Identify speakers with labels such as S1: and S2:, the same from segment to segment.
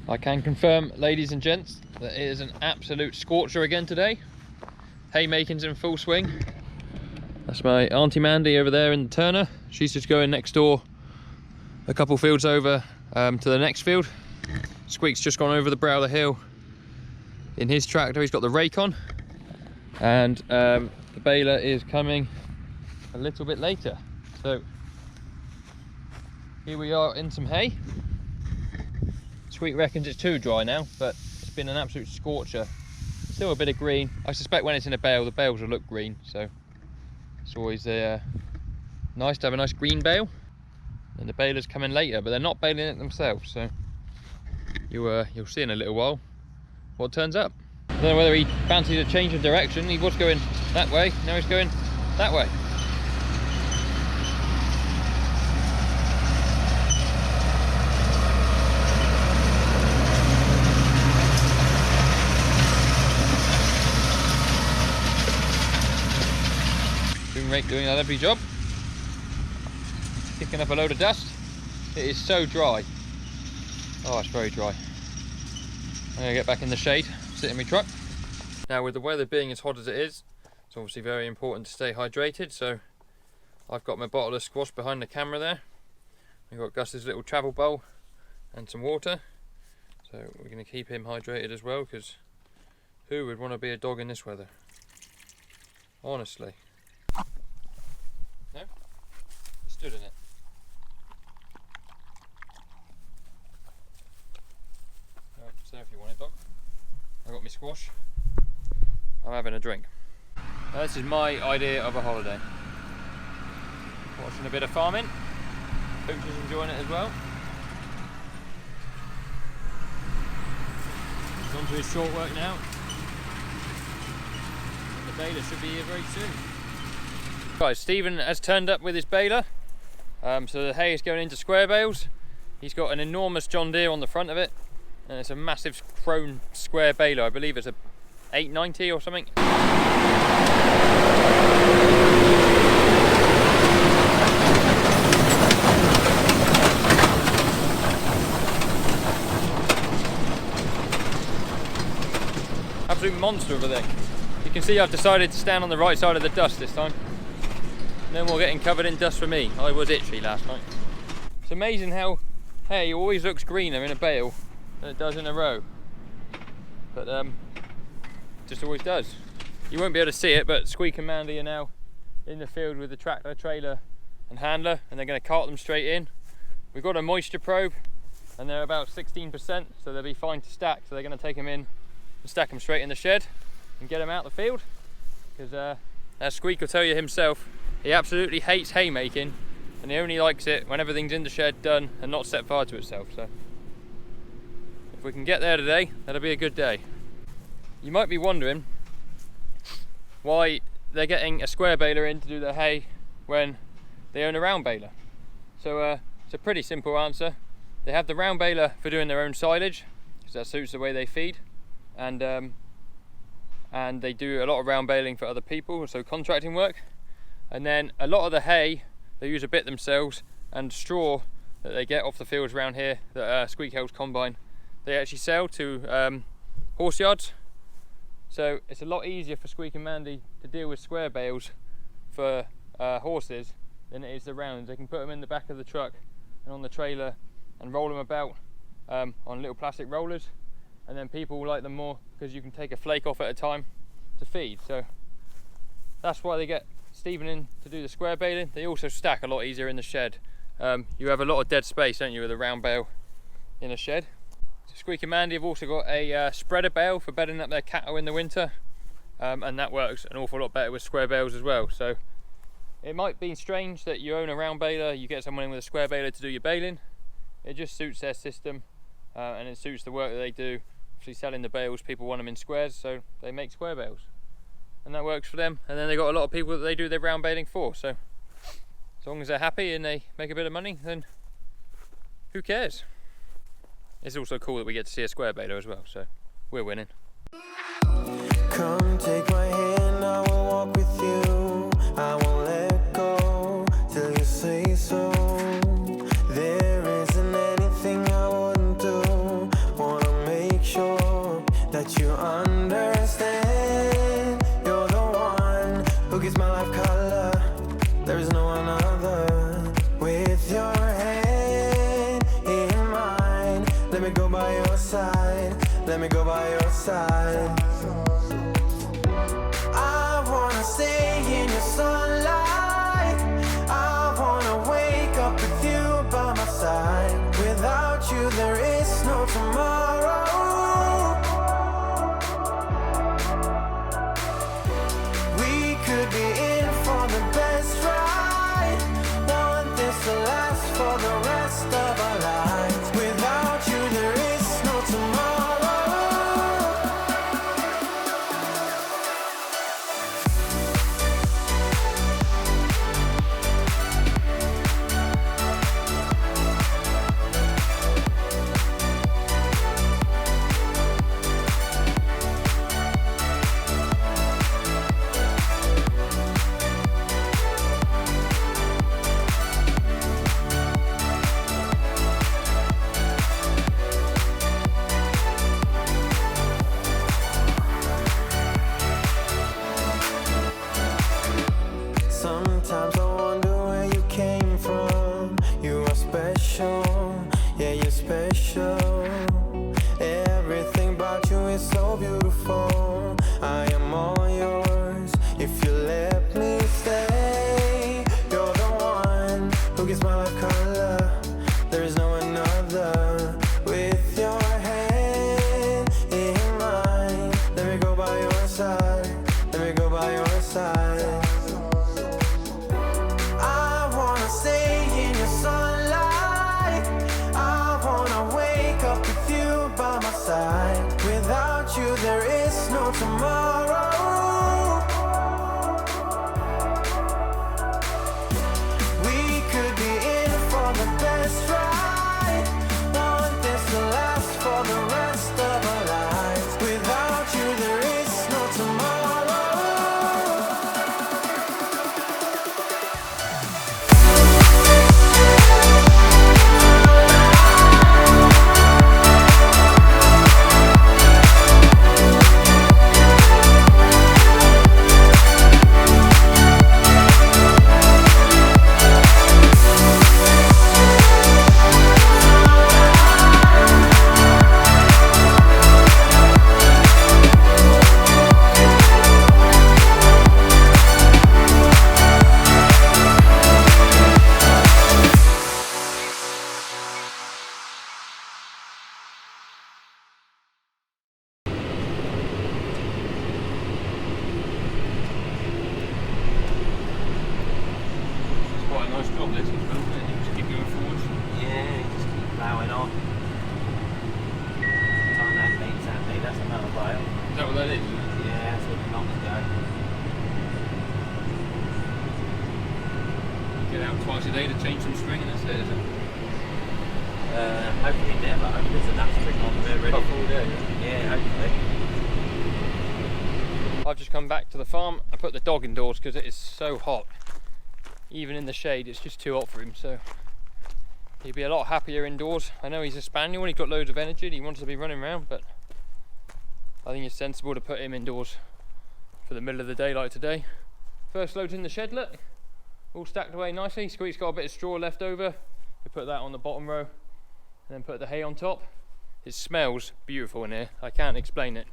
S1: I can confirm, ladies and gents, that it is an absolute scorcher again today. Haymaking's in full swing. That's my Auntie Mandy over there in the Turner. She's just going next door, a couple fields over to the next field. Squeak's just gone over the brow of the hill in his tractor. He's got the rake on, and the baler is coming a little bit later. So here we are in some hay. Squeak reckons it's too dry now, but it's been an absolute scorcher. Still a bit of green. I suspect when it's in a bale, the bales will look green, so it's always nice to have a nice green bale. And the balers come in later, but they're not baling it themselves, so you'll see in a little while what turns up. I don't know whether he fancied a change of direction. He was going that way, now he's going that way. Rake doing a lovely job, kicking up a load of dust. It is so dry. Oh, it's very dry. I'm gonna get back in the shade, sit in my truck. Now, with the weather being as hot as it is, it's obviously very important to stay hydrated, so I've got my bottle of squash behind the camera there. I've got Gus's little travel bowl and some water, so we're going to keep him hydrated as well, because who would want to be a dog in this weather? Honestly. No? It stood in it. Oh, it's there if you want it, dog. I got my squash. I'm having a drink. Now, this is my idea of a holiday. Watching a bit of farming. Pooch is enjoying it as well. He's on to his short work now. And the baler should be here very soon. Guys, Stephen has turned up with his baler, so the hay is going into square bales. He's got an enormous John Deere on the front of it, and it's a massive Krone square baler. I believe it's a 890 or something. Absolute monster over there. You can see I've decided to stand on the right side of the dust this time. No more getting covered in dust for me. I was itchy last night. It's amazing how hay always looks greener in a bale than it does in a row. But just always does. You won't be able to see it, but Squeak and Mandy are now in the field with the tractor, trailer and handler, and they're going to cart them straight in. We've got a moisture probe, and they're about 16%, so they'll be fine to stack. So they're going to take them in and stack them straight in the shed and get them out the field. Because as Squeak will tell you himself, he absolutely hates haymaking, and he only likes it when everything's in the shed done and not set fire to itself. So if we can get there today, that'll be a good day. You might be wondering why they're getting a square baler in to do their hay when they own a round baler. So it's a pretty simple answer. They have the round baler for doing their own silage, because that suits the way they feed, and they do a lot of round baling for other people, so contracting work. And then a lot of the hay they use a bit themselves, and straw that they get off the fields around here that Squeak Hell's combine, they actually sell to horse yards. So it's a lot easier for Squeak and Mandy to deal with square bales for horses than it is the rounds. They can put them in the back of the truck and on the trailer and roll them about on little plastic rollers, and then people like them more because you can take a flake off at a time to feed. So that's why they get Stephen in to do the square baling. They also stack a lot easier in the shed. You have a lot of dead space, don't you, with a round bale in a shed. So Squeak and Mandy have also got a spreader bale for bedding up their cattle in the winter, and that works an awful lot better with square bales as well. So it might be strange that you own a round baler, you get someone in with a square baler to do your baling. It just suits their system, and it suits the work that they do. Obviously selling the bales, people want them in squares, so they make square bales. And that works for them. And then they've got a lot of people that they do their round baling for. So as long as they're happy and they make a bit of money, then who cares? It's also cool that we get to see a square baler as well, so we're winning.
S2: Come take my hand, I will walk with you. I won't let go till you say so. There isn't anything I wouldn't do. go by your side. Let me go by your side. I wanna stay in your sunlight. I wanna wake up with you by my side. Without you there is no tomorrow. We could be in for the best ride. Want this to last for the rest of our lives. Without you there is no tomorrow. Sometimes I wonder where you came from. You are special, yeah, you're special. Everything about you is so beautiful. I am all yours if you let me stay. You're the one who gives my life color. There is no another. With your hand in mine, let me go by your side. Let me go by your side. Stay in your sunlight. I wanna wake up with you by my side. Without you there is no tomorrow. We could be in for the best ride. Want this to last for the rest of our lives. Without you there is no tomorrow.
S1: Twice a day to change some string and that's it, is it?
S3: Hopefully never. Hopefully there's enough string on there ready.
S1: Full day.
S3: Yeah, hopefully.
S1: I've just come back to the farm. I put the dog indoors because it is so hot. Even in the shade, it's just too hot for him, so he'd be a lot happier indoors. I know he's a spaniel and he's got loads of energy and he wants to be running around, but I think it's sensible to put him indoors for the middle of the day like today. First load's in the shed, look. All stacked away nicely. Squeak's got a bit of straw left over. We put that on the bottom row and then put the hay on top. It smells beautiful in here. I can't explain it,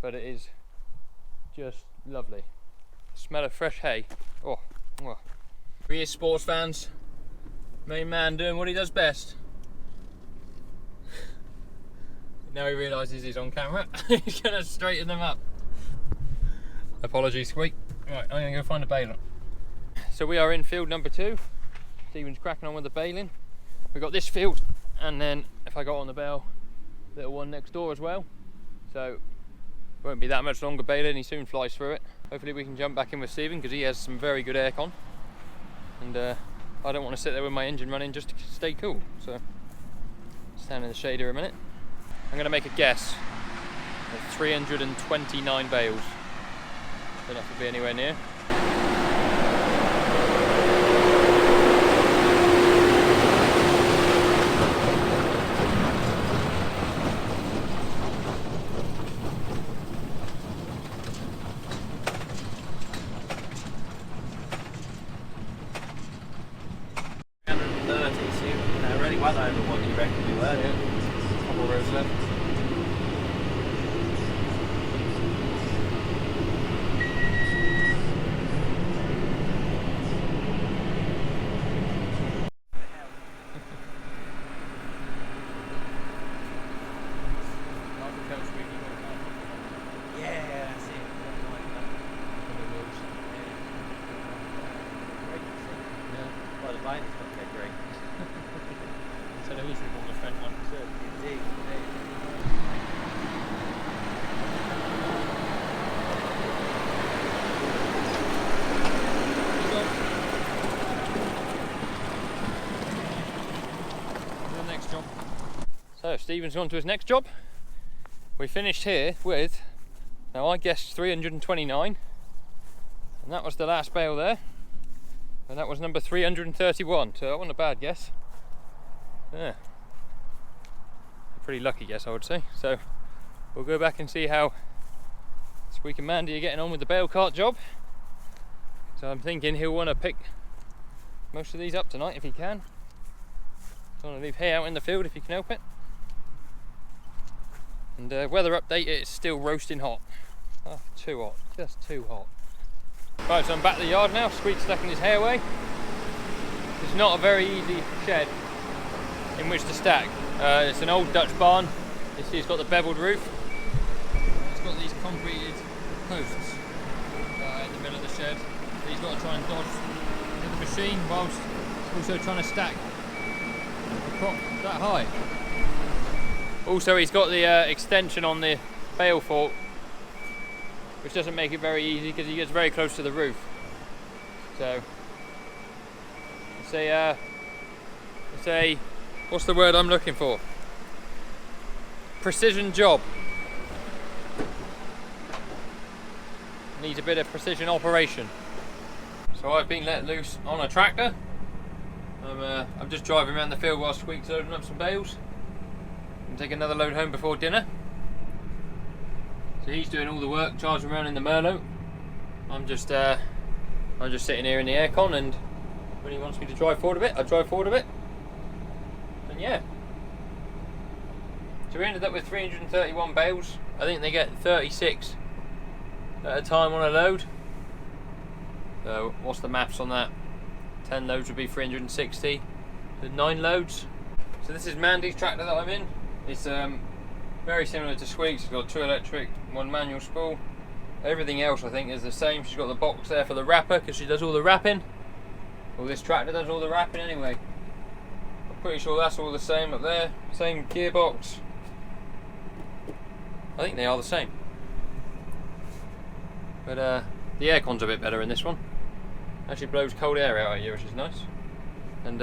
S1: but it is just lovely. Smell of fresh hay. Oh, oh. We as sports fans, main man doing what he does best. Now he realises he's on camera. He's gonna straighten them up. Apologies, Squeak. Right, I'm gonna go find a baler. So we are in field number 2. Stephen's cracking on with the baling. We've got this field, and then if I got on the bale, little one next door as well. So won't be that much longer baling, he soon flies through it. Hopefully we can jump back in with Stephen because he has some very good aircon. And I don't want to sit there with my engine running just to stay cool. So stand in the shade here a minute. I'm going to make a guess at 329 bales. Don't know if it'll be anywhere near. loads left.
S3: Yeah, I see it. Well, the binding's not that great.
S1: So at least we want the front one too.
S3: Indeed,
S1: The next job. So Stephen's gone to his next job. We finished here with, now I guessed 329, and that was the last bale there, and that was number 331, so that wasn't a bad guess. Yeah, a pretty lucky guess, I would say. So we'll go back and see how Squeak and Mandy are getting on with the bale cart job. So I'm thinking he'll want to pick most of these up tonight if he can. Don't want to leave hay out in the field if you can help it. And weather update, it's still roasting hot. Oh, too hot, just too hot. Right, so I'm back at the yard now. Squeak's stacking his hay away. It's not a very easy shed in which to stack. It's an old Dutch barn. You see it's got the beveled roof. It's got these concreted posts in the middle of the shed. So he's got to try and dodge into the machine whilst also trying to stack the crop that high. Also, he's got the extension on the bale fork, which doesn't make it very easy because he gets very close to the roof. So it's a what's the word I'm looking for? Precision job. Needs a bit of precision operation. So I've been let loose on a tractor. I'm just driving around the field while Squeak's loading up some bales. And take another load home before dinner. So he's doing all the work, charging around in the Merlot. I'm just sitting here in the aircon, and when he wants me to drive forward a bit, I drive forward a bit. And yeah. So we ended up with 331 bales. I think they get 36 at a time on a load. So what's the maths on that? 10 loads would be 360. So 9 loads. So this is Mandy's tractor that I'm in. It's very similar to Squeak's. It's got 2 electric, 1 manual spool. Everything else I think is the same. She's got the box there for the wrapper because she does all the wrapping. Well, this tractor does all the wrapping anyway. I'm pretty sure that's all the same up there. Same gearbox. I think they are the same. But the aircon's a bit better in this one. Actually blows cold air out of you, which is nice. And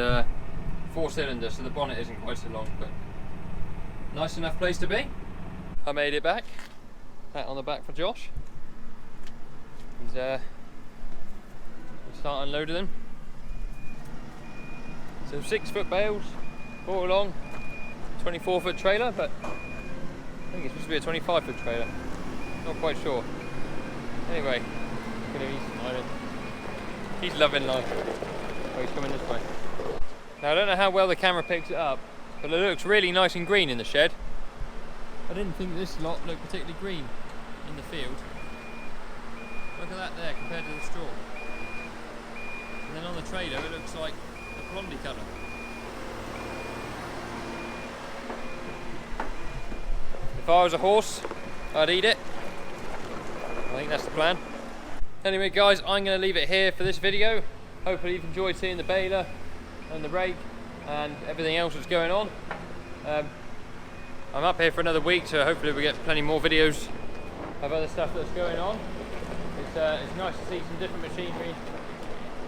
S1: 4 cylinders, so the bonnet isn't quite so long, but nice enough place to be. I made it back. Pat on the back for Josh. He's start unloading them. So 6-foot bales, 4 long, 24-foot trailer, but I think it's supposed to be a 25-foot trailer. Not quite sure. Anyway, look at him, he's smiling. He's loving life. Oh, he's coming this way. Now I don't know how well the camera picks it up, but it looks really nice and green in the shed. I didn't think this lot looked particularly green in the field. Look at that there compared to the straw. And then on the trailer it looks like a blondie colour. If I was a horse, I'd eat it. I think that's the plan. Anyway guys, I'm going to leave it here for this video. Hopefully you've enjoyed seeing the baler and the rake and everything else that's going on. I'm up here for another week, so hopefully we get plenty more videos of other stuff that's going on. It's nice to see some different machinery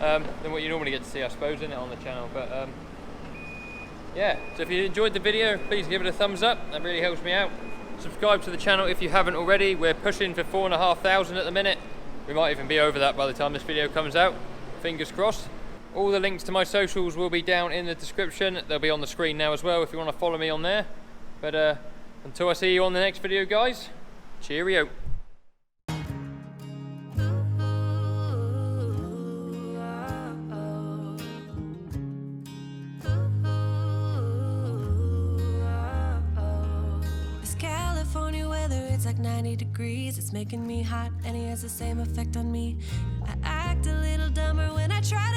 S1: than what you normally get to see, I suppose, isn't it, on the channel. But yeah, so if you enjoyed the video, please give it a thumbs up. That really helps me out. Subscribe to the channel if you haven't already. We're pushing for 4,500 at the minute. We might even be over that by the time this video comes out. Fingers crossed. All the links to my socials will be down in the description. They'll be on the screen now as well if you want to follow me on there. But until I see you on the next video, guys, cheerio.
S4: like 90 degrees. It's making me hot, and he has the same effect on me. I act a little dumber when I try to